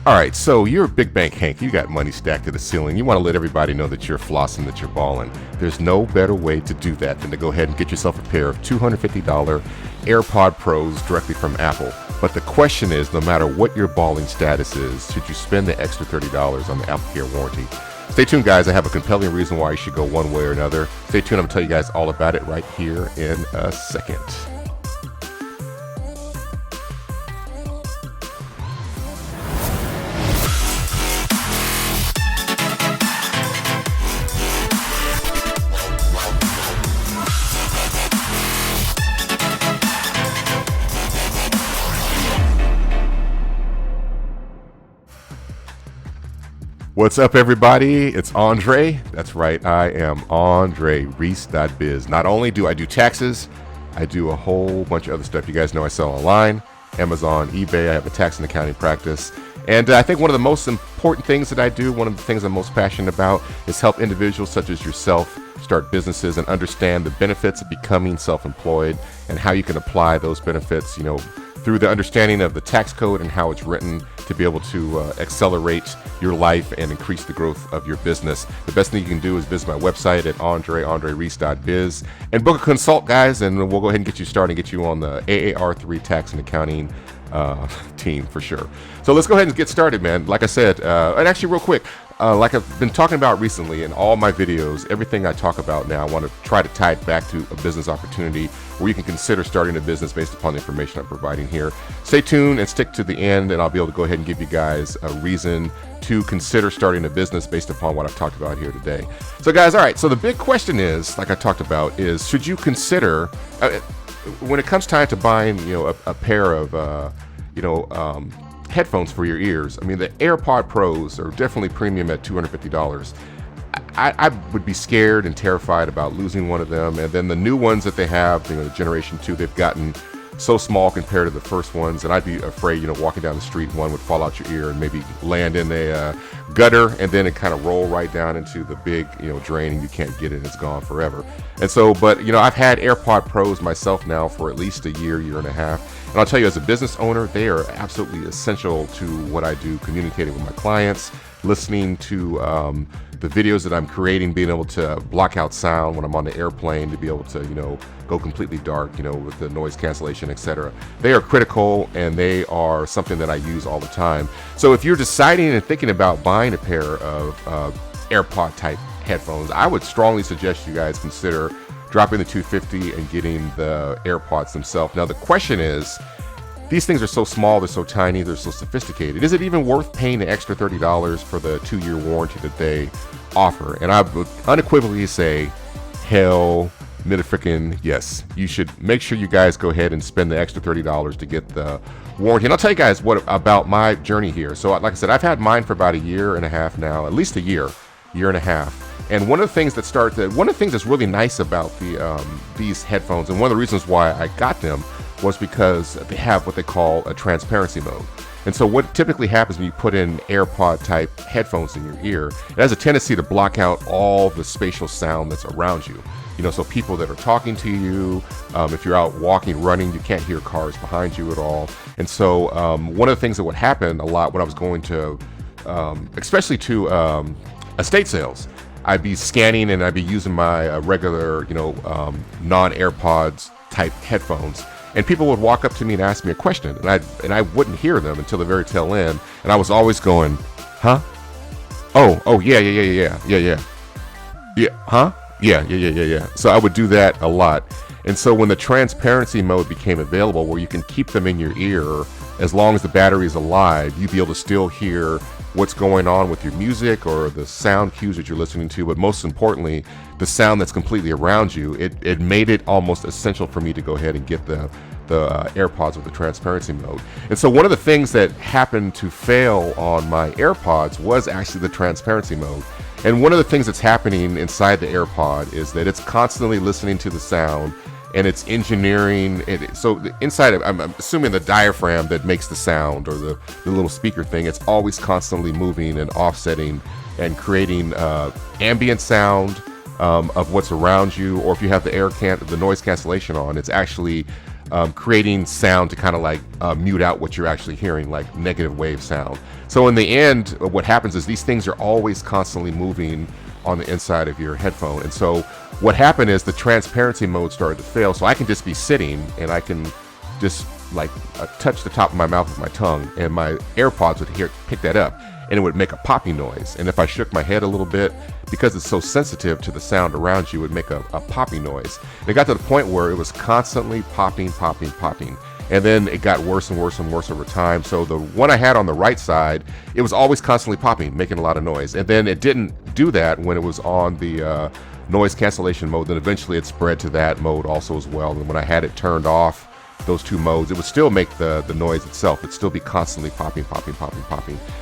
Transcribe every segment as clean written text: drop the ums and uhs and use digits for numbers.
All right, so you're a big bank Hank. You got money stacked to the ceiling. You want to let everybody know that you're flossing, that you're balling. There's no better way to do that than to go ahead and get yourself a pair of $250 AirPod Pros directly from Apple. But the question is, no matter what your balling status is, should you spend the extra $30 on the AppleCare warranty? Stay tuned, guys. I have a compelling reason why you should go one way or another. Stay tuned. I'm going to tell you guys all about it right here in a second. What's up, everybody? It's Andre. That's right, I am Andre Reese.biz. Not only do I do taxes, I do a whole bunch of other stuff. You guys know I sell online, Amazon, eBay. I have a tax and accounting practice. And I think one of the most important things that I do, one of the things I'm most passionate about, is help individuals such as yourself start businesses and understand the benefits of becoming self-employed and how you can apply those benefits, through the understanding of the tax code and how it's written to be able to accelerate your life and increase the growth of your business. The best thing you can do is visit my website at andrereese.biz and book a consult, guys, and we'll go ahead and get you started and get you on the AAR3 tax and accounting team for sure. So let's go ahead and get started, man. Like I said, and actually real quick, like I've been talking about recently in all my videos, everything I talk about now, I want to try to tie it back to a business opportunity where you can consider starting a business based upon the information I'm providing here. Stay tuned and stick to the end, and I'll be able to go ahead and give you guys a reason to consider starting a business based upon what I've talked about here today. So guys, all right, so the big question is, like I talked about, is should you consider, when it comes time to buying, a pair of, headphones for your ears. I mean, the AirPod Pros are definitely premium at $250. I would be scared and terrified about losing one of them. And then the new ones that they have, the Generation 2, they've gotten so small compared to the first ones. And I'd be afraid, walking down the street, one would fall out your ear and maybe land in a gutter, and then it kind of roll right down into the big, drain, and you can't get it. It's gone forever. And so, but, I've had AirPod Pros myself now for at least a year and a half. And I'll tell you, as a business owner, they are absolutely essential to what I do, communicating with my clients, listening to the videos that I'm creating, being able to block out sound when I'm on the airplane, to be able to, go completely dark, with the noise cancellation, etc. They are critical, and they are something that I use all the time. So if you're deciding and thinking about buying a pair of AirPod type headphones, I would strongly suggest you guys consider dropping the $250 and getting the AirPods themselves. Now the question is, these things are so small, they're so tiny, they're so sophisticated. Is it even worth paying the extra $30 for the 2-year warranty that they offer? And I would unequivocally say, hell, motherfucking yes. You should make sure you guys go ahead and spend the extra $30 to get the warranty. And I'll tell you guys what about my journey here. So like I said, I've had mine for about a year and a half now, at least a year and a half. And one of the things that's really nice about these headphones, and one of the reasons why I got them, was because they have what they call a transparency mode. And so what typically happens when you put in AirPod type headphones in your ear, it has a tendency to block out all the spatial sound that's around you. So people that are talking to you, if you're out walking, running, you can't hear cars behind you at all. And so one of the things that would happen a lot when I was going to, especially to estate sales, I'd be scanning and I'd be using my regular, non-AirPods type headphones. And people would walk up to me and ask me a question, and I wouldn't hear them until the very tail end. And I was always going, huh? Oh, yeah. Huh? Yeah. So I would do that a lot. And so when the transparency mode became available, where you can keep them in your ear as long as the battery is alive, you'd be able to still hear what's going on with your music or the sound cues that you're listening to, but most importantly, the sound that's completely around you. It made it almost essential for me to go ahead and get the AirPods with the transparency mode. And so one of the things that happened to fail on my AirPods was actually the transparency mode. And one of the things that's happening inside the AirPod is that it's constantly listening to the sound, and it's engineering it. So inside of, I'm assuming the diaphragm that makes the sound, or the little speaker thing, it's always constantly moving and offsetting and creating ambient sound of what's around you. Or if you have the noise cancellation on, it's actually creating sound to kind of like mute out what you're actually hearing, like negative wave sound. So in the end, what happens is these things are always constantly moving on the inside of your headphone. And so what happened is the transparency mode started to fail. So I can just be sitting and I can just like touch the top of my mouth with my tongue, and my AirPods would pick that up, and it would make a popping noise. And if I shook my head a little bit, because it's so sensitive to the sound around you, it would make a popping noise. And it got to the point where it was constantly popping. And then it got worse and worse and worse over time. So the one I had on the right side, it was always constantly popping, making a lot of noise. And then it didn't do that when it was on the noise cancellation mode. Then eventually it spread to that mode also as well. And when I had it turned off, those two modes, it would still make the noise itself. It'd still be constantly popping.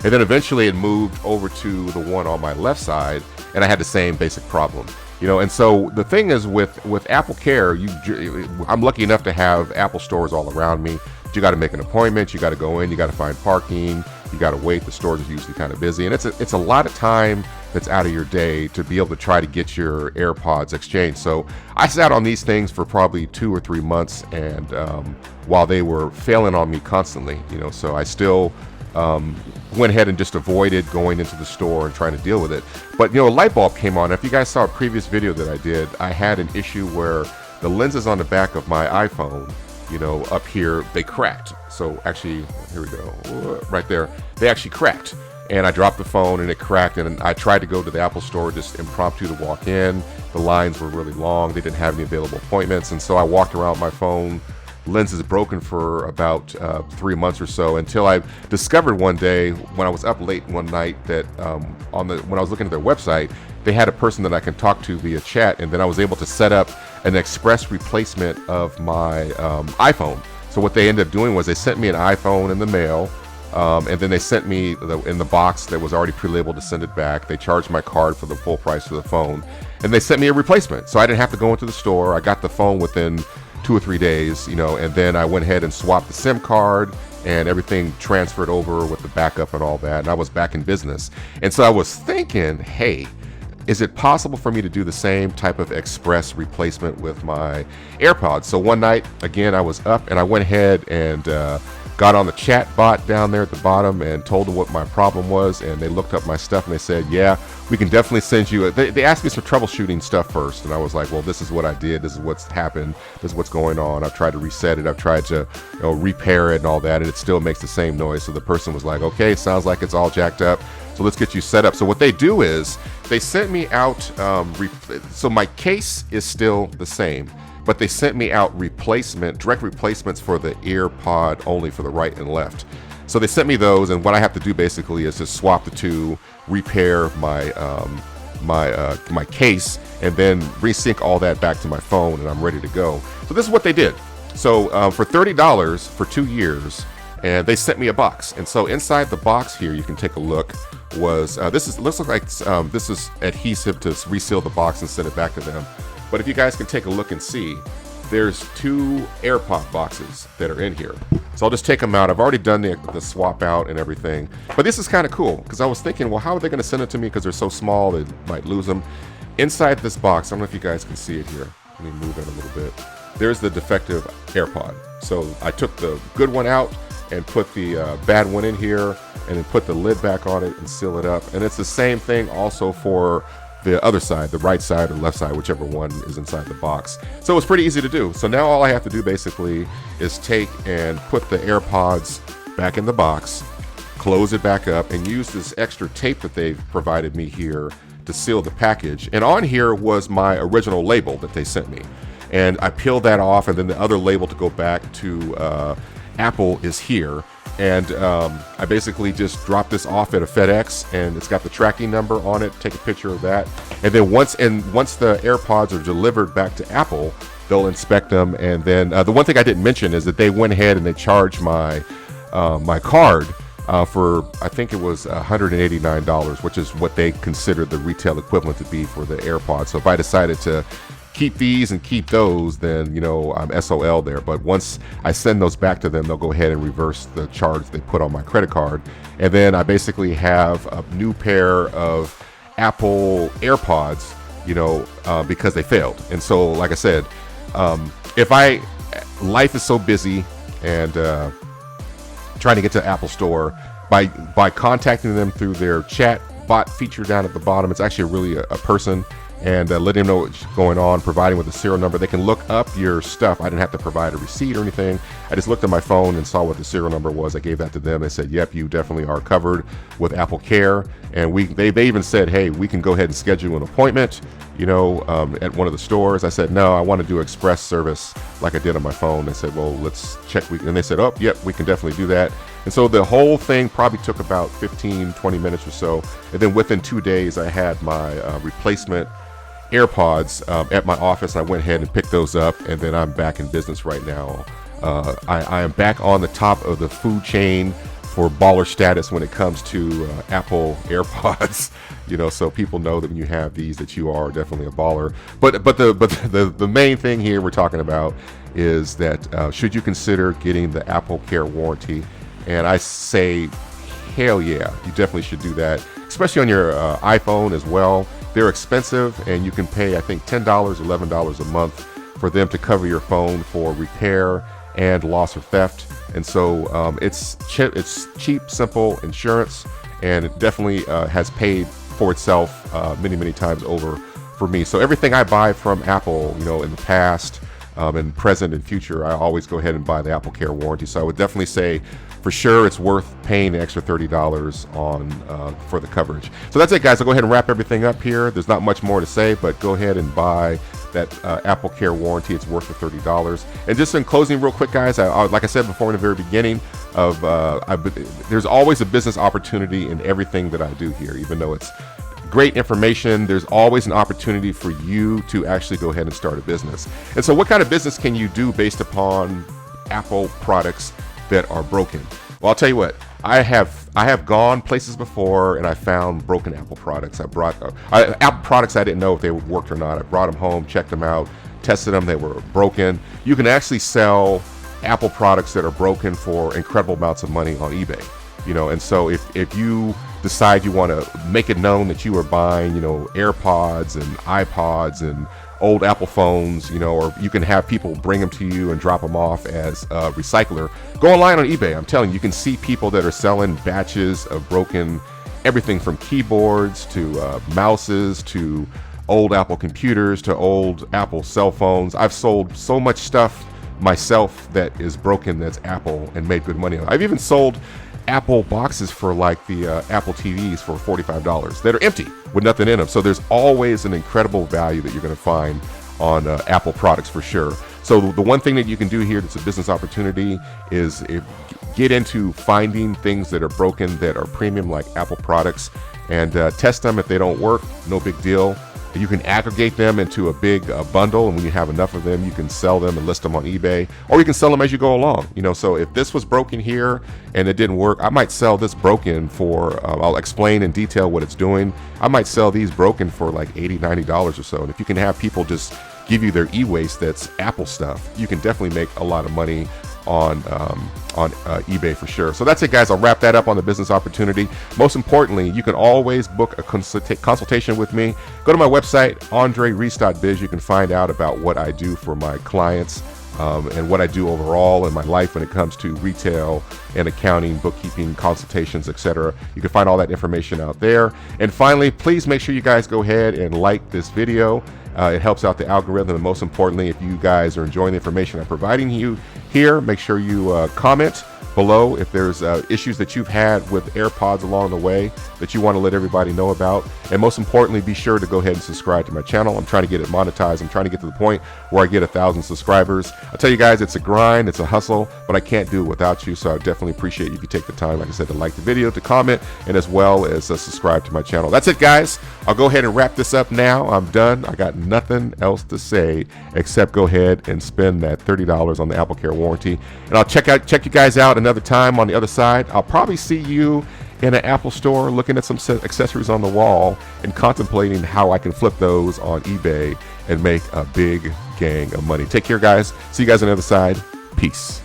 And then eventually it moved over to the one on my left side, and I had the same basic problem. And so the thing is with AppleCare, I'm lucky enough to have Apple stores all around me. You got to make an appointment, you got to go in, you got to find parking, you got to wait. The stores are usually kind of busy, and it's a lot of time that's out of your day to be able to try to get your AirPods exchanged. So I sat on these things for probably 2 or 3 months, and while they were failing on me constantly, so I still went ahead and just avoided going into the store and trying to deal with it. But a light bulb came on. If you guys saw a previous video that I did, I had an issue where the lenses on the back of my iPhone, up here, they cracked. So actually, here we go, right there, they actually cracked. And I dropped the phone and it cracked, and I tried to go to the Apple store just impromptu to walk in. The lines were really long. They didn't have any available appointments. And so I walked around with my phone, lenses broken for about 3 months or so, until I discovered one day when I was up late one night that when I was looking at their website, they had a person that I can talk to via chat, and then I was able to set up an express replacement of my iPhone. So what they ended up doing was they sent me an iPhone in the mail, and then they sent me in the box that was already pre-labeled to send it back. They charged my card for the full price of the phone, and they sent me a replacement. So I didn't have to go into the store. I got the phone within 2 or 3 days, and then I went ahead and swapped the SIM card, and everything transferred over with the backup and all that, and I was back in business. And so I was thinking, hey, is it possible for me to do the same type of express replacement with my AirPods? So one night, again, I was up and I went ahead and got on the chat bot down there at the bottom and told them what my problem was, and they looked up my stuff and they said, yeah, we can definitely send you they asked me some troubleshooting stuff first, and I was like, well, this is what I did, this is what's happened, this is what's going on. I've tried to reset it, I've tried to repair it and all that, and it still makes the same noise. So the person was like, okay, sounds like it's all jacked up, so let's get you set up. So what they do is they sent me out so my case is still the same, but they sent me out direct replacements for the ear pod only for the right and left. So they sent me those, and what I have to do basically is just swap the two, repair my my case, and then resync all that back to my phone, and I'm ready to go. So this is what they did. So for $30 for 2 years, and they sent me a box. And so inside the box here, you can take a look, was looks like this is adhesive to reseal the box and send it back to them. But if you guys can take a look and see, there's 2 AirPod boxes that are in here. So I'll just take them out. I've already done the swap out and everything. But this is kind of cool, because I was thinking, well, how are they going to send it to me? Because they're so small, they might lose them. Inside this box, I don't know if you guys can see it here. Let me move it a little bit. There's the defective AirPod. So I took the good one out and put the bad one in here, and then put the lid back on it and seal it up. And it's the same thing also for the other side, the right side or left side, whichever one is inside the box. So it's pretty easy to do. So now all I have to do basically is take and put the AirPods back in the box, close it back up, and use this extra tape that they've provided me here to seal the package. And on here was my original label that they sent me. And I peeled that off, and then the other label to go back to Apple is here. And I basically just dropped this off at a FedEx, and it's got the tracking number on it. Take a picture of that, and then once the AirPods are delivered back to Apple, they'll inspect them. And then the one thing I didn't mention is that they went ahead and they charged my my card for, I think it was $189, which is what they consider the retail equivalent to be for the AirPods. So if I decided to keep these and keep those, then I'm SOL there. But once I send those back to them, they'll go ahead and reverse the charge they put on my credit card, and then I basically have a new pair of Apple AirPods, because they failed. And so, like I said, if I life is so busy, and trying to get to the Apple Store by contacting them through their chat bot feature down at the bottom. It's actually really a person, and letting them know what's going on, providing with a serial number. They can look up your stuff. I didn't have to provide a receipt or anything. I just looked at my phone and saw what the serial number was. I gave that to them. They said, yep, you definitely are covered with AppleCare. And they even said, hey, we can go ahead and schedule an appointment, at one of the stores. I said, no, I want to do express service like I did on my phone. They said, well, let's check. And they said, oh, yep, we can definitely do that. And so the whole thing probably took about 15, 20 minutes or so. And then within 2 days, I had my replacement AirPods at my office. I went ahead and picked those up, and then I'm back in business right now. I am back on the top of the food chain for baller status when it comes to Apple AirPods. So people know that when you have these, that you are definitely a baller. But the main thing here we're talking about is that should you consider getting the AppleCare warranty? And I say, hell yeah, you definitely should do that, especially on your iPhone as well. They're expensive, and you can pay, I think, $10, $11 a month for them to cover your phone for repair and loss or theft. And so it's cheap, simple insurance, and it definitely has paid for itself many times over for me. So everything I buy from Apple, in the past, and present and future, I always go ahead and buy the AppleCare warranty. So I would definitely say, for sure, it's worth paying the extra $30 on for the coverage. So that's it, guys. I'll go ahead and wrap everything up here. There's not much more to say, but go ahead and buy that AppleCare warranty. It's worth the $30. And just in closing, real quick, guys, like I said before in the very beginning, there's always a business opportunity in everything that I do here, even though it's great information. There's always an opportunity for you to actually go ahead and start a business. And so what kind of business can you do based upon Apple products that are broken? Well, I'll tell you what, I have gone places before, and I found broken Apple products. I brought Apple products I didn't know if they worked or not. I brought them home, checked them out, tested them. They were broken. You can actually sell Apple products that are broken for incredible amounts of money on eBay. And so if you decide you want to make it known that you are buying, AirPods and iPods and old Apple phones, or you can have people bring them to you and drop them off as a recycler. Go online on eBay. I'm telling you, you can see people that are selling batches of broken everything from keyboards to mouses to old Apple computers to old Apple cell phones. I've sold so much stuff myself that is broken that's Apple and made good money on. I've even sold Apple boxes for like the Apple TVs for $45 that are empty with nothing in them. So there's always an incredible value that you're going to find on Apple products for sure. So the one thing that you can do here that's a business opportunity is get into finding things that are broken that are premium like Apple products, and test them. If they don't work, no big deal. You can aggregate them into a big bundle, and when you have enough of them, you can sell them and list them on eBay, or you can sell them as you go along. So if this was broken here and it didn't work, I might sell this broken for, I'll explain in detail what it's doing. I might sell these broken for like $80, $90 or so. And if you can have people just give you their e-waste that's Apple stuff, you can definitely make a lot of money on eBay for sure. So that's it, guys. I'll wrap that up on the business opportunity. Most importantly, you can always book a consultation with me. Go to my website, andrereese.biz. You can find out about what I do for my clients and what I do overall in my life when it comes to retail and accounting, bookkeeping, consultations, etc. You can find all that information out there. And finally, please make sure you guys go ahead and like this video. It helps out the algorithm, and most importantly, if you guys are enjoying the information I'm providing you here, make sure you comment below if there's issues that you've had with AirPods along the way that you want to let everybody know about. And most importantly, be sure to go ahead and subscribe to my channel. I'm trying to get it monetized. I'm trying to get to the point where I get 1,000 subscribers. I tell you guys, it's a grind, it's a hustle, but I can't do it without you. So I definitely appreciate you if you take the time, like I said, to like the video, to comment, and as well as subscribe to my channel. That's it, guys. I'll go ahead and wrap this up now. I'm done. I got nothing else to say except go ahead and spend that $30 on the AppleCare warranty. And I'll check you guys out another time on the other side. I'll probably see you in an Apple store looking at some accessories on the wall and contemplating how I can flip those on eBay and make a big gang of money. Take care, guys. See you guys on the other side. Peace.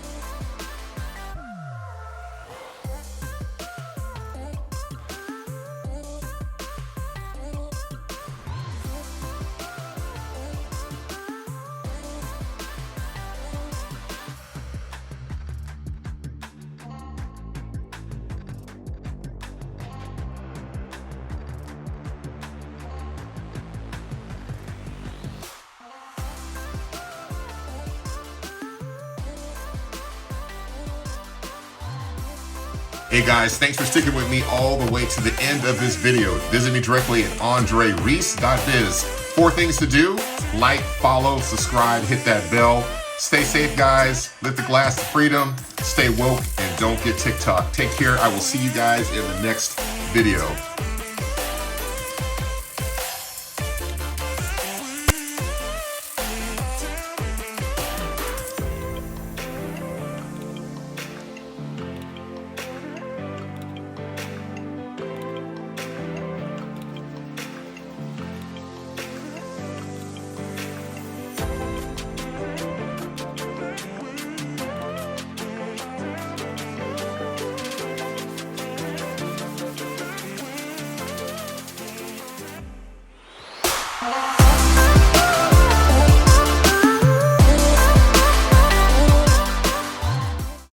Hey guys, thanks for sticking with me all the way to the end of this video. Visit me directly at andrereese.biz. 4 things to do: like, follow, subscribe, hit that bell. Stay safe, guys. Lift the glass to freedom. Stay woke and don't get TikTok. Take care. I will see you guys in the next video.